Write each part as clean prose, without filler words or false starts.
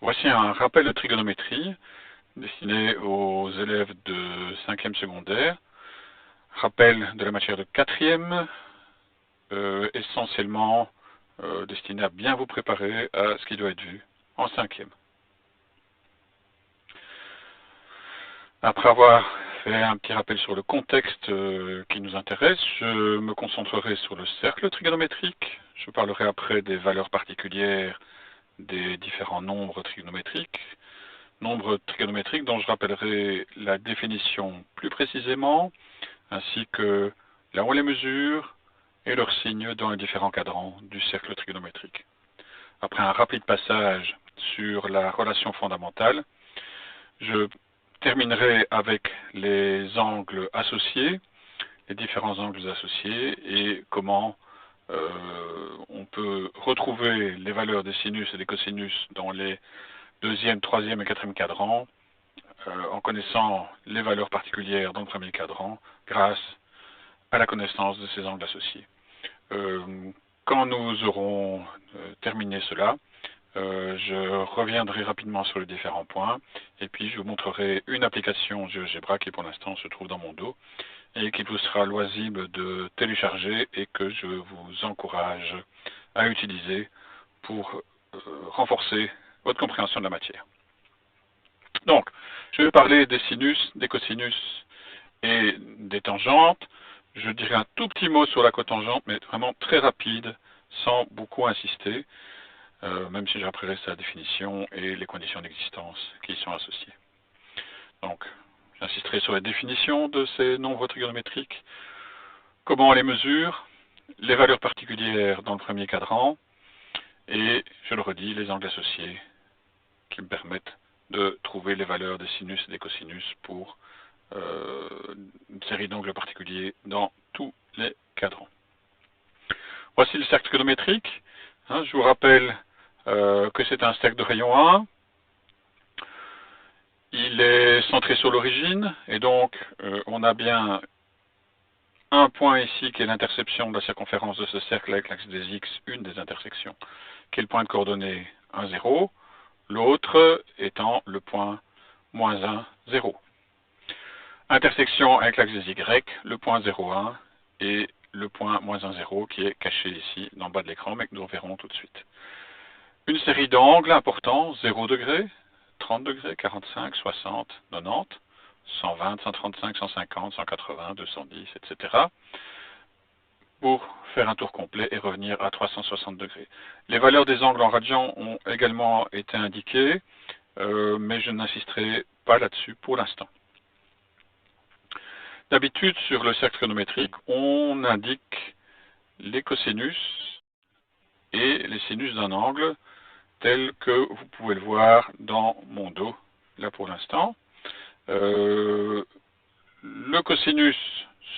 Voici un rappel de trigonométrie destiné aux élèves de 5e secondaire. Rappel de la matière de 4e, essentiellement destiné à bien vous préparer à ce qui doit être vu en 5e. Après avoir fait un petit rappel sur le contexte qui nous intéresse, je me concentrerai sur le cercle trigonométrique. Je parlerai après des valeurs particulières des différents nombres trigonométriques. Nombres trigonométriques dont je rappellerai la définition plus précisément, ainsi que là où on les mesure et leurs signes dans les différents cadrans du cercle trigonométrique. Après un rapide passage sur la relation fondamentale, je terminerai avec les angles associés, les différents angles associés et comment on peut retrouver les valeurs des sinus et des cosinus dans les deuxième, troisième et quatrième cadrans en connaissant les valeurs particulières dans le premier cadran grâce à la connaissance de ces angles associés. Quand nous aurons terminé cela, je reviendrai rapidement sur les différents points et puis je vous montrerai une application GeoGebra qui pour l'instant se trouve dans mon dos et qui vous sera loisible de télécharger et que je vous encourage à utiliser pour renforcer votre compréhension de la matière. Donc, je vais parler des sinus, des cosinus et des tangentes. Je dirai un tout petit mot sur la cotangente, mais vraiment très rapide, sans beaucoup insister, même si j'apprécierai sa définition et les conditions d'existence qui y sont associées. Donc, j'insisterai sur la définition de ces nombres trigonométriques, comment on les mesure, les valeurs particulières dans le premier cadran, et, je le redis, les angles associés qui me permettent de trouver les valeurs des sinus et des cosinus pour une série d'angles particuliers dans tous les cadrans. Voici le cercle trigonométrique. Je vous rappelle que c'est un cercle de rayon 1. Il est centré sur l'origine, et donc on a bien un point ici qui est l'intersection de la circonférence de ce cercle avec l'axe des x, une des intersections, qui est le point de coordonnées 1, 0, l'autre étant le point moins 1, 0. Intersection avec l'axe des y, le point 0, 1 et le point moins 1, 0 qui est caché ici dans le bas de l'écran, mais que nous verrons tout de suite. Une série d'angles importants, 0 degré, 30 degrés, 45, 60, 90, 120, 135, 150, 180, 210, etc. pour faire un tour complet et revenir à 360 degrés. Les valeurs des angles en radians ont également été indiquées, mais je n'insisterai pas là-dessus pour l'instant. D'habitude, sur le cercle trigonométrique, on indique les cosinus et les sinus d'un angle tel que vous pouvez le voir dans mon dos, là pour l'instant. Le cosinus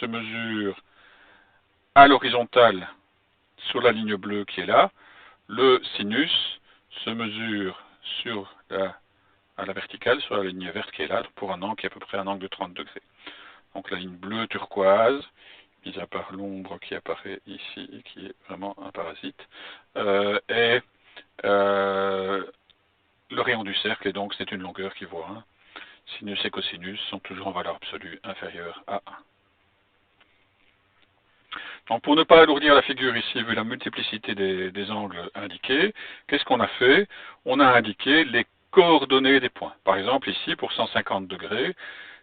se mesure à l'horizontale sur la ligne bleue qui est là. Le sinus se mesure à la verticale sur la ligne verte qui est là pour un angle qui est à peu près un angle de 30 degrés. Donc la ligne bleue turquoise, mis à part l'ombre qui apparaît ici et qui est vraiment un parasite, est le rayon du cercle, et donc c'est une longueur qui vaut 1. Sinus et cosinus sont toujours en valeur absolue inférieure à 1. Donc pour ne pas alourdir la figure ici, vu la multiplicité des angles indiqués, qu'est-ce qu'on a fait? On a indiqué les coordonnées des points. Par exemple ici, pour 150 degrés,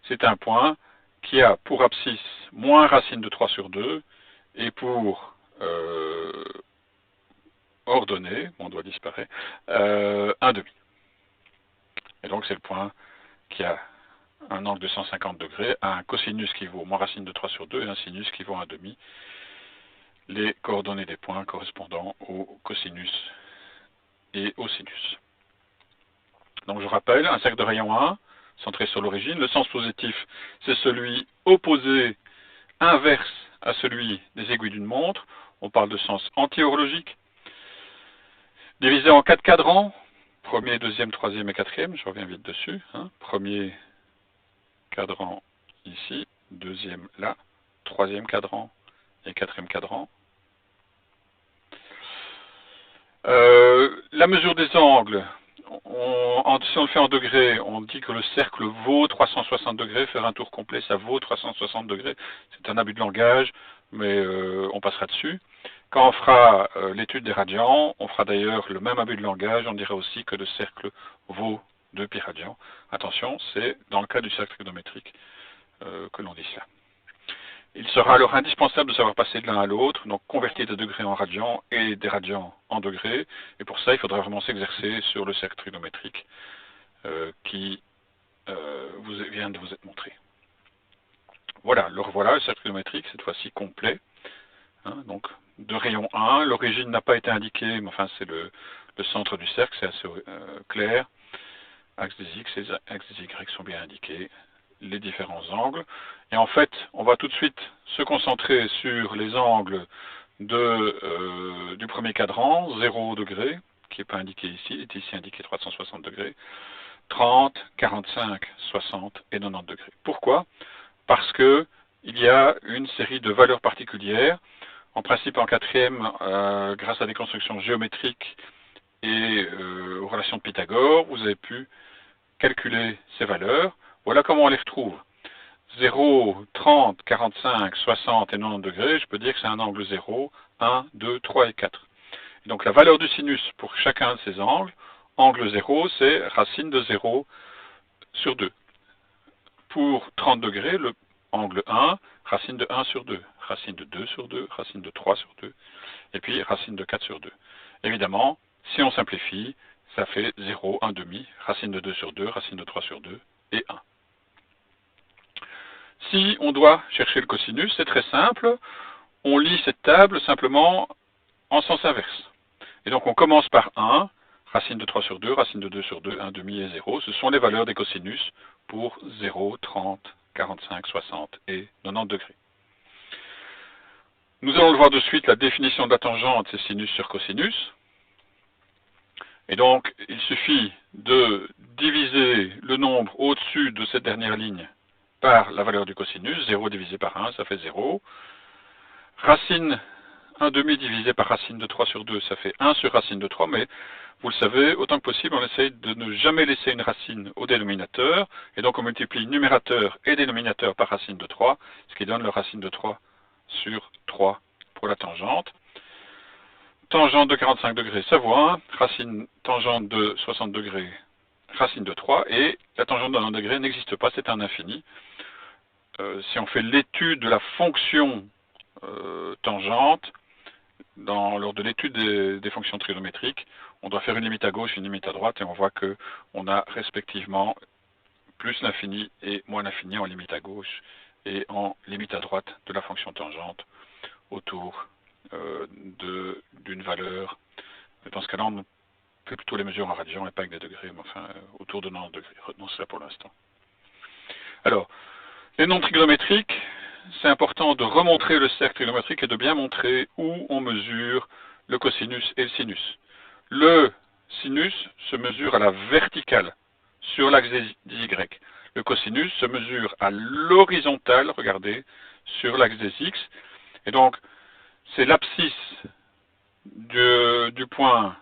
c'est un point qui a pour abscisse moins racine de 3 sur 2, et pour ordonnée, mon doigt disparaît, 1 demi. Et donc c'est le point qui a un angle de 150 degrés, un cosinus qui vaut moins racine de 3 sur 2 et un sinus qui vaut 1 demi. Les coordonnées des points correspondant au cosinus et au sinus. Donc je rappelle, un cercle de rayon 1, centré sur l'origine. Le sens positif, c'est celui opposé, inverse à celui des aiguilles d'une montre. On parle de sens anti-horlogique. Divisé en 4 cadrans, premier, deuxième, troisième et quatrième, je reviens vite dessus. Premier cadran ici, deuxième là, troisième cadran et quatrième cadran. La mesure des angles, si on le fait en degrés, on dit que le cercle vaut 360 degrés, faire un tour complet, ça vaut 360 degrés. C'est un abus de langage, mais on passera dessus. Quand on fera l'étude des radians, on fera d'ailleurs le même abus de langage, on dira aussi que le cercle vaut 2 pi radians. Attention, c'est dans le cas du cercle trigonométrique que l'on dit cela. Il sera alors indispensable de savoir passer de l'un à l'autre, donc convertir des degrés en radians et des radians en degrés. Et pour ça, il faudra vraiment s'exercer sur le cercle trigonométrique qui vient de vous être montré. Voilà, le revoilà, le cercle trigonométrique, cette fois-ci complet. Hein, donc, de rayon 1, l'origine n'a pas été indiquée, mais enfin, c'est le centre du cercle, c'est assez clair. Axe des X et axe des Y sont bien indiqués. Les différents angles. Et en fait, on va tout de suite se concentrer sur les angles du premier cadran, 0 degré, qui n'est pas indiqué ici, il est ici indiqué 360 degrés, 30, 45, 60 et 90 degrés. Pourquoi? Parce que il y a une série de valeurs particulières. En principe, en quatrième, grâce à des constructions géométriques et aux relations de Pythagore, vous avez pu calculer ces valeurs. Voilà comment on les retrouve. 0, 30, 45, 60 et 90 degrés, je peux dire que c'est un angle 0, 1, 2, 3 et 4. Et donc la valeur du sinus pour chacun de ces angles, angle 0, c'est racine de 0 sur 2. Pour 30 degrés, le angle 1, racine de 1 sur 2, racine de 2 sur 2, racine de 3 sur 2, et puis racine de 4 sur 2. Évidemment, si on simplifie, ça fait 0, 1 demi, racine de 2 sur 2, racine de 3 sur 2 et 1. Si on doit chercher le cosinus, c'est très simple. On lit cette table simplement en sens inverse. Et donc on commence par 1, racine de 3 sur 2, racine de 2 sur 2, 1 demi et 0. Ce sont les valeurs des cosinus pour 0, 30, 45, 60 et 90 degrés. Nous allons le voir de suite, la définition de la tangente, c'est sinus sur cosinus. Et donc, il suffit de diviser le nombre au-dessus de cette dernière ligne par la valeur du cosinus. 0 divisé par 1, ça fait 0. Racine 1 demi divisé par racine de 3 sur 2, ça fait 1 sur racine de 3, mais vous le savez, autant que possible, on essaye de ne jamais laisser une racine au dénominateur, et donc on multiplie numérateur et dénominateur par racine de 3, ce qui donne le racine de 3 sur 3 pour la tangente. Tangente de 45 degrés, ça vaut 1, racine tangente de 60 degrés, racine de 3, et la tangente de 90 degrés n'existe pas, c'est un infini. Si on fait l'étude de la fonction tangente, lors de l'étude des fonctions trigonométriques, on doit faire une limite à gauche et une limite à droite, et on voit qu'on a respectivement plus l'infini et moins l'infini en limite à gauche et en limite à droite de la fonction tangente autour d'une valeur. Dans ce cas-là, on fait plutôt les mesures en radians et pas avec des degrés, mais enfin autour de 90 degrés. Retenons cela pour l'instant. Alors, les nombres trigonométriques, c'est important de remontrer le cercle trigonométrique et de bien montrer où on mesure le cosinus et le sinus. Le sinus se mesure à la verticale, sur l'axe des Y. Le cosinus se mesure à l'horizontale, regardez, sur l'axe des X. Et donc, c'est l'abscisse du point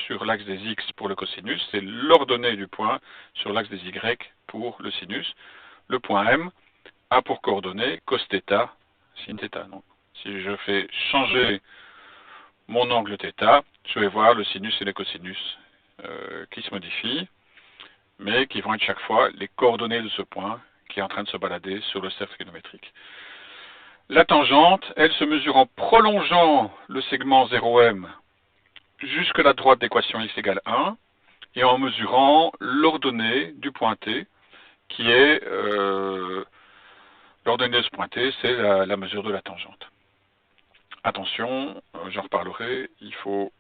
sur l'axe des X pour le cosinus, c'est l'ordonnée du point sur l'axe des Y pour le sinus. Le point M a pour coordonnée cos θ, sin θ. Donc, si je fais changer mon angle θ, je vais voir le sinus et le cosinus qui se modifient, mais qui vont être chaque fois les coordonnées de ce point qui est en train de se balader sur le cercle trigonométrique. La tangente, elle se mesure en prolongeant le segment 0M jusque la droite d'équation x égale 1 et en mesurant l'ordonnée du point T qui est l'ordonnée de ce point T, c'est la mesure de la tangente. Attention, j'en reparlerai, il faut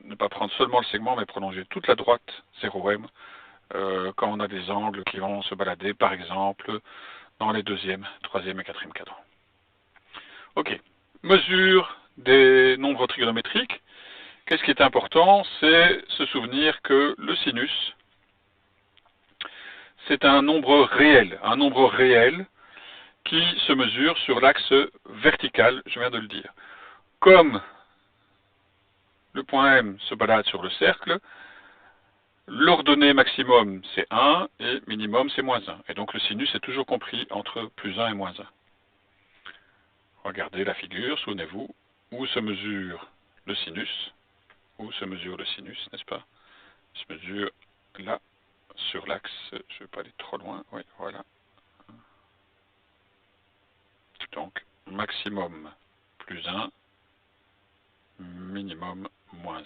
ne pas prendre seulement le segment mais prolonger toute la droite 0M quand on a des angles qui vont se balader, par exemple, dans les deuxième, troisième et quatrième cadrans. Ok, mesure des nombres trigonométriques. Qu'est-ce qui est important? C'est se souvenir que le sinus, c'est un nombre réel qui se mesure sur l'axe vertical, je viens de le dire. Comme le point M se balade sur le cercle, L'ordonnée maximum, c'est 1, et minimum, c'est moins 1. Et donc le sinus est toujours compris entre plus 1 et moins 1. Regardez la figure, souvenez-vous, où se mesure le sinus, n'est-ce pas? Il se mesure là, sur l'axe, je ne vais pas aller trop loin, oui, voilà. Donc, maximum plus 1, minimum moins 1.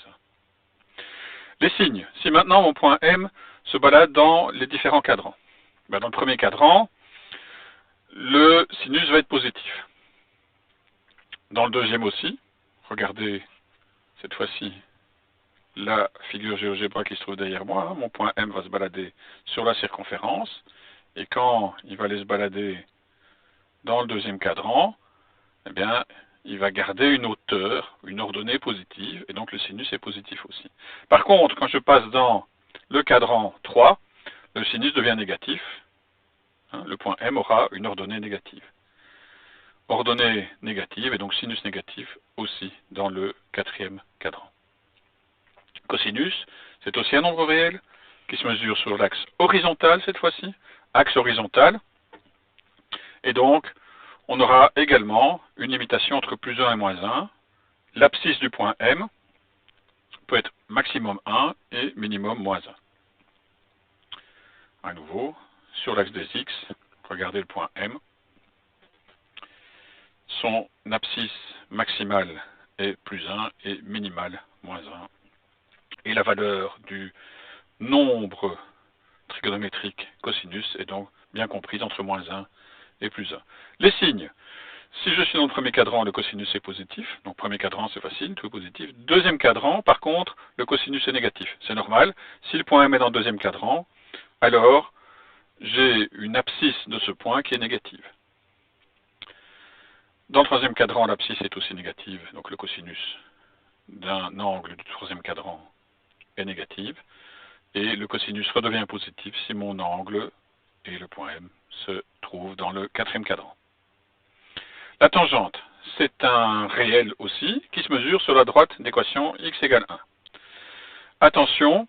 Les signes. Si maintenant mon point M se balade dans les différents cadrans. Dans le premier cadran, le sinus va être positif. Dans le deuxième aussi, regardez cette fois-ci la figure GeoGebra qui se trouve derrière moi. Mon point M va se balader sur la circonférence. Et quand il va aller se balader dans le deuxième cadran, eh bien, il va garder une hauteur, une ordonnée positive, et donc le sinus est positif aussi. Par contre, quand je passe dans le cadran 3, le sinus devient négatif. Le point M aura une ordonnée négative. Ordonnée négative, et donc sinus négatif aussi dans le quatrième cadran. Cosinus, c'est aussi un nombre réel qui se mesure sur l'axe horizontal cette fois-ci, axe horizontal, et donc on aura également une limitation entre plus 1 et moins 1. L'abscisse du point M peut être maximum 1 et minimum moins 1. À nouveau, sur l'axe des X, regardez le point M. Son abscisse maximale est plus 1 et minimale moins 1. Et la valeur du nombre trigonométrique cosinus est donc bien comprise entre moins 1 et plus 1. Les signes. Si je suis dans le premier cadran, le cosinus est positif. Donc premier cadran, c'est facile, tout est positif. Deuxième cadran, par contre, le cosinus est négatif. C'est normal. Si le point M est dans le deuxième cadran, alors j'ai une abscisse de ce point qui est négative. Dans le troisième cadran, l'abscisse est aussi négative. Donc le cosinus d'un angle du troisième cadran est négative. Et le cosinus redevient positif si mon angle et le point M se trouvent dans le quatrième cadran. La tangente, c'est un réel aussi qui se mesure sur la droite d'équation x égale 1. Attention,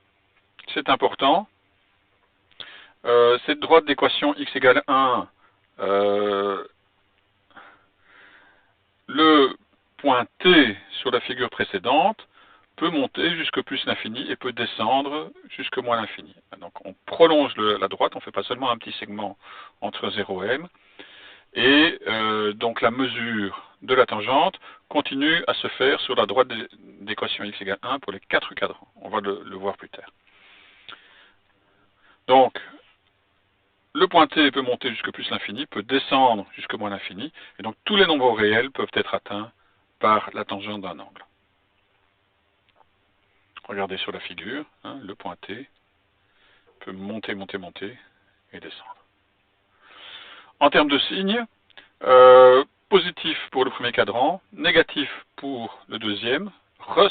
c'est important, cette droite d'équation x égale 1, le point T sur la figure précédente peut monter jusque plus l'infini et peut descendre jusque moins l'infini. Donc on prolonge la droite, on ne fait pas seulement un petit segment entre 0 et m, et donc la mesure de la tangente continue à se faire sur la droite d'équation x égale 1 pour les 4 cadrans. On va le voir plus tard. Donc, le point T peut monter jusque plus l'infini, peut descendre jusque moins l'infini, et donc tous les nombres réels peuvent être atteints par la tangente d'un angle. Regardez sur la figure, le point T peut monter, monter, monter et descendre. En termes de signes, positif pour le premier cadran, négatif pour le deuxième,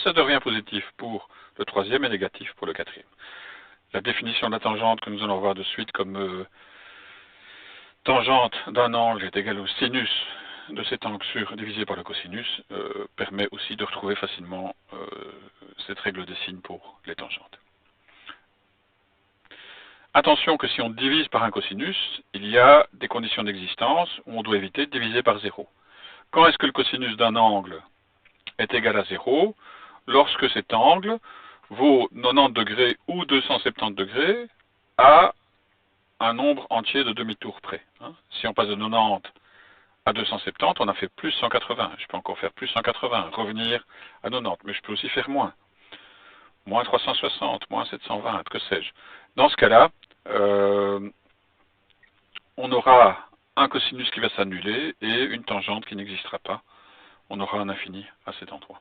ça devient positif pour le troisième et négatif pour le quatrième. La définition de la tangente que nous allons voir de suite comme tangente d'un angle est égale au sinus de cet angle divisé par le cosinus permet aussi de retrouver facilement cette règle des signes pour les tangentes. Attention que si on divise par un cosinus, il y a des conditions d'existence où on doit éviter de diviser par 0. Quand est-ce que le cosinus d'un angle est égal à 0? Lorsque cet angle vaut 90 degrés ou 270 degrés à un nombre entier de demi-tours près. Si on passe de 90 à 270, on a fait plus 180. Je peux encore faire plus 180, revenir à 90, mais je peux aussi faire moins. Moins 360, moins 720, que sais-je. Dans ce cas-là, on aura un cosinus qui va s'annuler et une tangente qui n'existera pas. On aura un infini à cet endroit.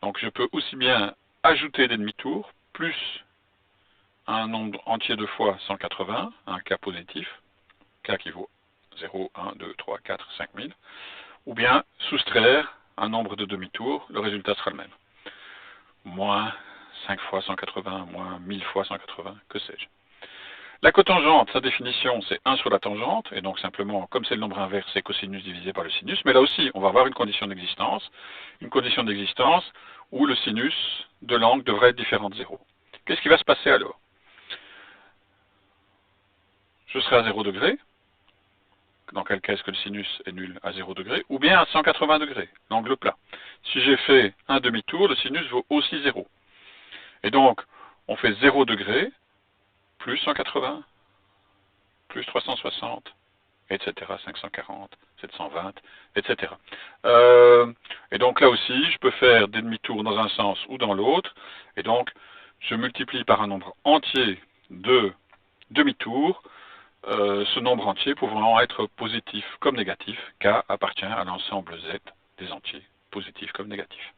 Donc je peux aussi bien ajouter des demi-tours, plus un nombre entier de fois 180, un k positif, k qui vaut 0, 1, 2, 3, 4, 5000, ou bien soustraire un nombre de demi-tours, le résultat sera le même. Moins 5 fois 180, moins 1000 fois 180, que sais-je. La cotangente, sa définition, c'est 1 sur la tangente, et donc simplement, comme c'est le nombre inverse, c'est cosinus divisé par le sinus, mais là aussi, on va avoir une condition d'existence où le sinus de l'angle devrait être différent de 0. Qu'est-ce qui va se passer alors? je serai à 0 degré, dans quel cas est-ce que le sinus est nul à 0 degré, ou bien à 180 degrés, l'angle plat. Si j'ai fait un demi-tour, le sinus vaut aussi 0. Et donc, on fait 0 degré, plus 180, plus 360, etc., 540, 720, etc. Et donc là aussi, je peux faire des demi-tours dans un sens ou dans l'autre, et donc je multiplie par un nombre entier de demi-tours, ce nombre entier pouvant être positif comme négatif, K appartient à l'ensemble Z des entiers, positifs comme négatifs.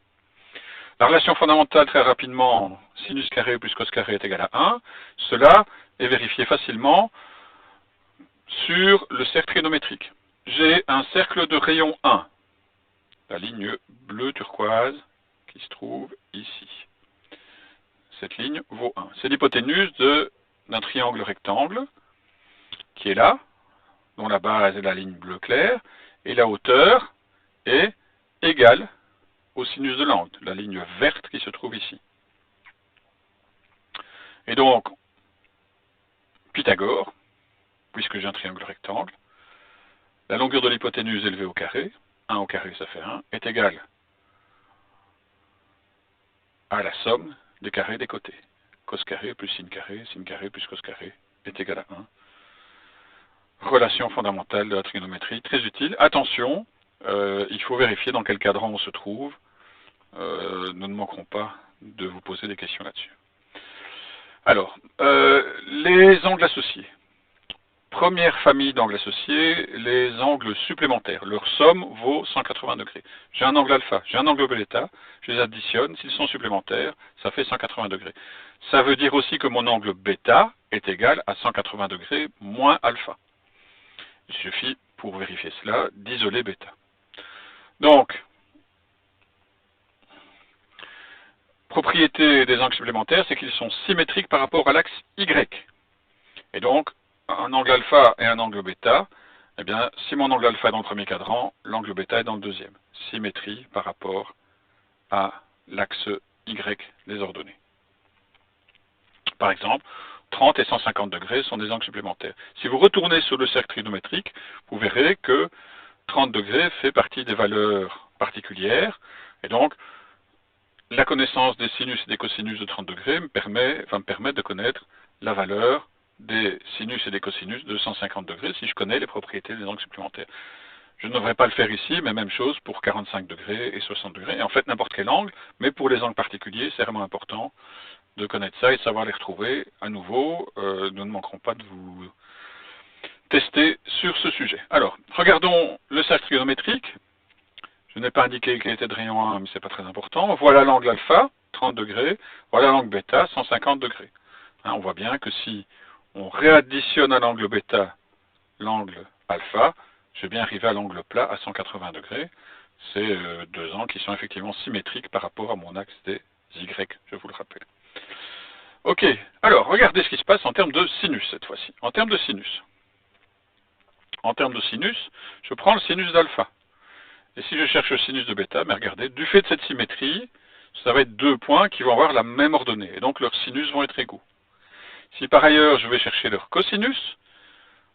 La relation fondamentale, très rapidement, sinus carré plus cos carré est égal à 1. Cela est vérifié facilement sur le cercle trigonométrique. J'ai un cercle de rayon 1, la ligne bleu turquoise qui se trouve ici. Cette ligne vaut 1. C'est l'hypoténuse d'un triangle rectangle qui est là, dont la base est la ligne bleu clair, et la hauteur est égale au sinus de l'angle, la ligne verte qui se trouve ici. Et donc, Pythagore, puisque j'ai un triangle rectangle, la longueur de l'hypoténuse élevée au carré, 1 au carré ça fait 1, est égale à la somme des carrés des côtés. Cos carré plus sin carré plus cos carré est égal à 1. Relation fondamentale de la trigonométrie, très utile. Attention, il faut vérifier dans quel cadran on se trouve. Nous ne manquerons pas de vous poser des questions là-dessus. Alors, les angles associés. Première famille d'angles associés, les angles supplémentaires. Leur somme vaut 180 degrés. J'ai un angle alpha, j'ai un angle bêta, je les additionne, s'ils sont supplémentaires, ça fait 180 degrés. Ça veut dire aussi que mon angle bêta est égal à 180 degrés moins alpha. Il suffit, pour vérifier cela, d'isoler bêta. Donc, propriété des angles supplémentaires, c'est qu'ils sont symétriques par rapport à l'axe Y. Et donc, un angle alpha et un angle bêta, eh bien, si mon angle alpha est dans le premier cadran, l'angle bêta est dans le deuxième. Symétrie par rapport à l'axe Y, les ordonnées. Par exemple, 30 et 150 degrés sont des angles supplémentaires. Si vous retournez sur le cercle trigonométrique, vous verrez que 30 degrés fait partie des valeurs particulières, et donc, la connaissance des sinus et des cosinus de 30 degrés me permet de connaître la valeur des sinus et des cosinus de 150 degrés si je connais les propriétés des angles supplémentaires. Je ne devrais pas le faire ici, mais même chose pour 45 degrés et 60 degrés, et en fait n'importe quel angle, mais pour les angles particuliers, c'est vraiment important de connaître ça et de savoir les retrouver. À nouveau, nous ne manquerons pas de vous tester sur ce sujet. Alors, regardons le cercle trigonométrique. Je n'ai pas indiqué qu'il était de rayon 1, mais ce n'est pas très important. Voilà l'angle alpha, 30 degrés. Voilà l'angle bêta, 150 degrés. Hein, on voit bien que si on réadditionne à l'angle bêta l'angle alpha, je vais bien arriver à l'angle plat à 180 degrés. C'est deux angles qui sont effectivement symétriques par rapport à mon axe des Y, je vous le rappelle. Ok, alors regardez ce qui se passe en termes de sinus cette fois-ci. En termes de sinus, je prends le sinus d'alpha. Et si je cherche le sinus de bêta, mais regardez, du fait de cette symétrie, ça va être deux points qui vont avoir la même ordonnée, et donc leurs sinus vont être égaux. Si par ailleurs je vais chercher leur cosinus,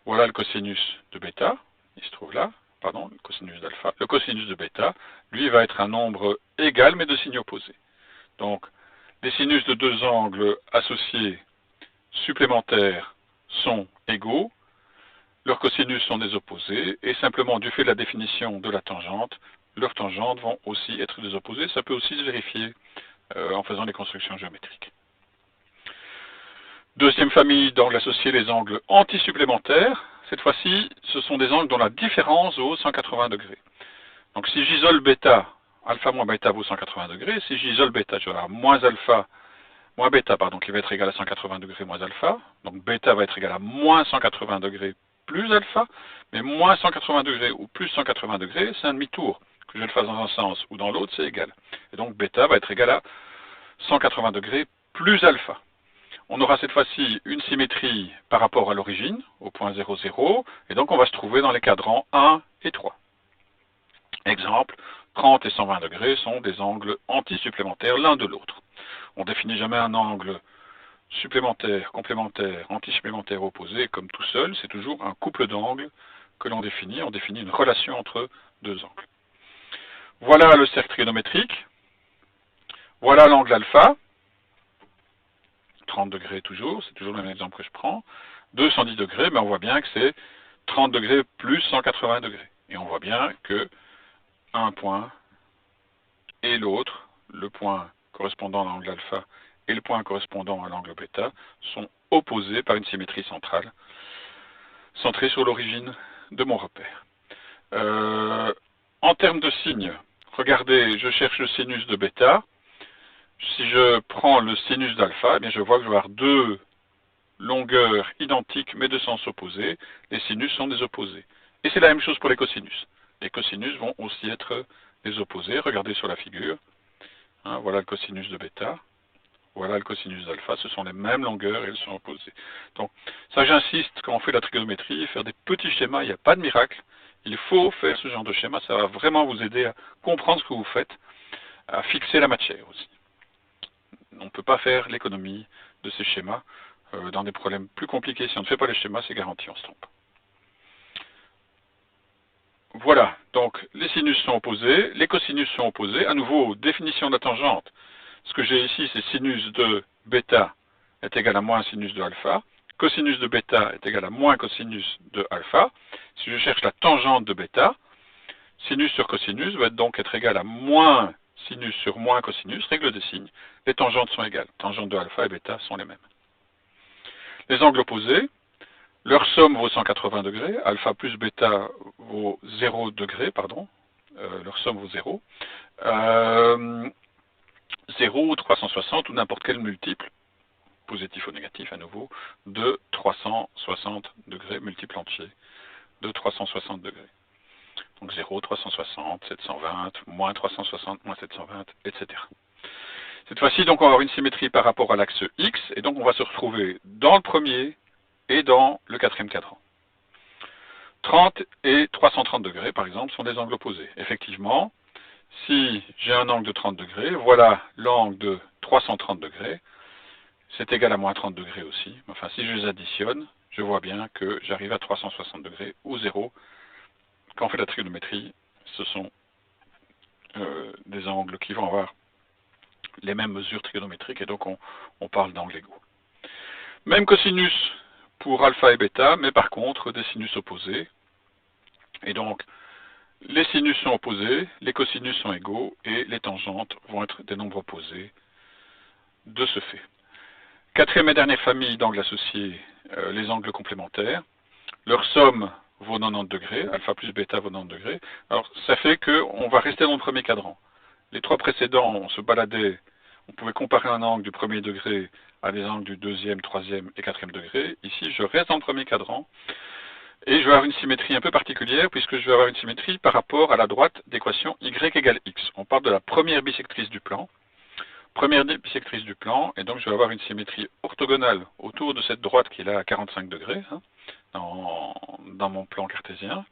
voilà le cosinus de bêta, il se trouve là, pardon, le cosinus d'alpha, le cosinus de bêta, lui va être un nombre égal mais de signes opposés. Donc, les sinus de deux angles associés supplémentaires sont égaux, leurs cosinus sont des opposés, et simplement du fait de la définition de la tangente, leurs tangentes vont aussi être des opposés. Ça peut aussi se vérifier en faisant les constructions géométriques. Deuxième famille d'angles associés, les angles antisupplémentaires. Cette fois-ci, ce sont des angles dont la différence vaut 180 degrés. Donc si j'isole bêta, alpha moins bêta vaut 180 degrés. Si j'isole bêta, je vais avoir moins bêta, qui va être égal à 180 degrés moins alpha. Donc bêta va être égal à moins 180 degrés plus alpha, mais moins 180 degrés ou plus 180 degrés, c'est un demi-tour. Que je le fasse dans un sens ou dans l'autre, c'est égal. Et donc bêta va être égal à 180 degrés plus alpha. On aura cette fois-ci une symétrie par rapport à l'origine, au point 0, 0, et donc on va se trouver dans les cadrans 1 et 3. Exemple, 30 et 120 degrés sont des angles antisupplémentaires l'un de l'autre. On ne définit jamais un angle supplémentaire, complémentaire, antisupplémentaire, opposé, comme tout seul, c'est toujours un couple d'angles que l'on définit. On définit une relation entre deux angles. Voilà le cercle trigonométrique. Voilà l'angle alpha. 30 degrés toujours, c'est toujours le même exemple que je prends. 210 degrés, mais on voit bien que c'est 30 degrés plus 180 degrés. Et on voit bien que un point et l'autre, le point correspondant à l'angle alpha et le point correspondant à l'angle bêta, sont opposés par une symétrie centrale, centrée sur l'origine de mon repère. En termes de signes, regardez, je cherche le sinus de bêta. Si je prends le sinus d'alpha, eh je vois que je vais avoir deux longueurs identiques mais de sens opposés. Les sinus sont des opposés. Et c'est la même chose pour les cosinus. Les cosinus vont aussi être des opposés. Regardez sur la figure. Hein, voilà le cosinus de bêta. Voilà le cosinus d'alpha. Ce sont les mêmes longueurs et elles sont opposées. Donc, ça j'insiste, quand on fait la trigonométrie, faire des petits schémas, il n'y a pas de miracle. Il faut faire ce genre de schéma. Ça va vraiment vous aider à comprendre ce que vous faites, à fixer la matière aussi. On ne peut pas faire l'économie de ces schémas dans des problèmes plus compliqués. Si on ne fait pas les schémas, c'est garanti, on se trompe. Voilà, donc les sinus sont opposés, les cosinus sont opposés. À nouveau, définition de la tangente. Ce que j'ai ici, c'est sinus de bêta est égal à moins sinus de alpha. Cosinus de bêta est égal à moins cosinus de alpha. Si je cherche la tangente de bêta, sinus sur cosinus va donc être égal à moins sinus sur moins cosinus, règle des signes. Les tangentes sont égales. Tangentes de alpha et bêta sont les mêmes. Les angles opposés, leur somme vaut 180 degrés, alpha plus bêta vaut 0 degré, pardon, leur somme vaut 0. 0 ou 360 ou n'importe quel multiple, positif ou négatif à nouveau, de 360 degrés, multiple entier de 360 degrés. Donc 0, 360, 720, moins 360, moins 720, etc. Cette fois-ci, donc, on va avoir une symétrie par rapport à l'axe X, et donc on va se retrouver dans le premier et dans le quatrième cadran. 30 et 330 degrés, par exemple, sont des angles opposés. Effectivement, si j'ai un angle de 30 degrés, voilà l'angle de 330 degrés, c'est égal à moins 30 degrés aussi. Enfin, si je les additionne, je vois bien que j'arrive à 360 degrés ou 0. Quand on fait la trigonométrie, ce sont des angles qui vont avoir les mêmes mesures trigonométriques, et donc on parle d'angles égaux. Même cosinus pour alpha et bêta, mais par contre des sinus opposés. Et donc, les sinus sont opposés, les cosinus sont égaux, et les tangentes vont être des nombres opposés de ce fait. Quatrième et dernière famille d'angles associés, les angles complémentaires. Leur somme vaut 90 degrés, alpha plus bêta vaut 90 degrés. Alors, ça fait qu'on va rester dans le premier cadran. Les trois précédents, on se baladait, on pouvait comparer un angle du premier degré à des angles du deuxième, troisième et quatrième degré. Ici, je reste dans le premier cadran et je vais avoir une symétrie un peu particulière puisque je vais avoir une symétrie par rapport à la droite d'équation y égale x. On parle de la première bisectrice du plan. Première bisectrice du plan, et donc je vais avoir une symétrie orthogonale autour de cette droite qui est là à 45 degrés, hein, dans mon plan cartésien.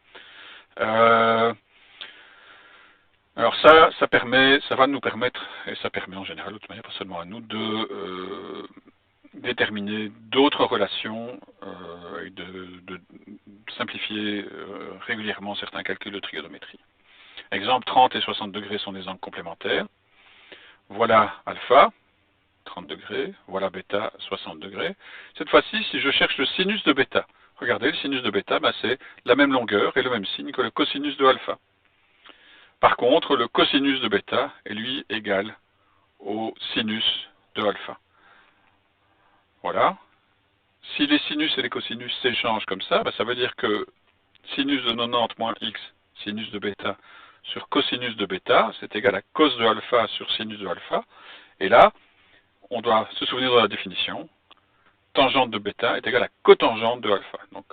Alors ça va nous permettre, et ça permet en général, de toute manière, pas seulement à nous, de déterminer d'autres relations et de simplifier régulièrement certains calculs de trigonométrie. Exemple, 30 et 60 degrés sont des angles complémentaires. Voilà alpha, 30 degrés, voilà bêta, 60 degrés. Cette fois-ci, si je cherche le sinus de bêta, regardez, le sinus de bêta, c'est la même longueur et le même signe que le cosinus de alpha. Par contre, le cosinus de bêta est lui égal au sinus de alpha. Voilà. Si les sinus et les cosinus s'échangent comme ça, ça veut dire que sinus de 90 moins x, sinus de bêta, sur cosinus de bêta, c'est égal à cos de alpha sur sinus de alpha. Et là, on doit se souvenir de la définition. Tangente de bêta est égale à cotangente de alpha. Donc,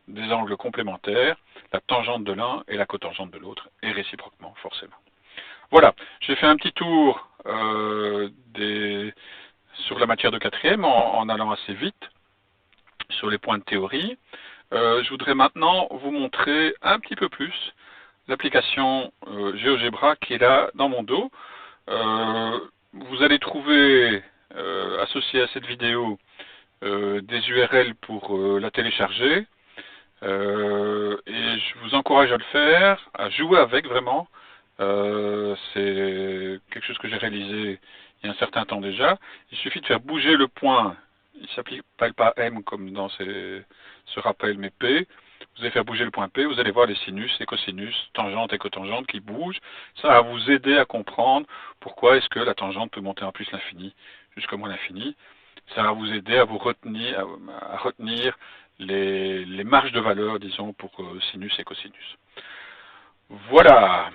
des angles complémentaires, la tangente de l'un et la cotangente de l'autre, et réciproquement, forcément. Voilà, j'ai fait un petit tour sur la matière de quatrième en allant assez vite sur les points de théorie. Je voudrais maintenant vous montrer un petit peu plus l'application GeoGebra qui est là dans mon dos. Vous allez trouver associer à cette vidéo des URL pour la télécharger. Et je vous encourage à le faire, à jouer avec vraiment. C'est quelque chose que j'ai réalisé il y a un certain temps déjà. Il suffit de faire bouger le point. Il ne s'applique pas M comme dans ce rappel, mais P. Vous allez faire bouger le point P, vous allez voir les sinus, les cosinus, tangentes et cotangentes qui bougent. Ça va vous aider à comprendre pourquoi est-ce que la tangente peut monter en plus l'infini jusqu'au moins l'infini. Ça va vous aider à vous retenir, à retenir les marges de valeur, disons, pour sinus et cosinus. Voilà.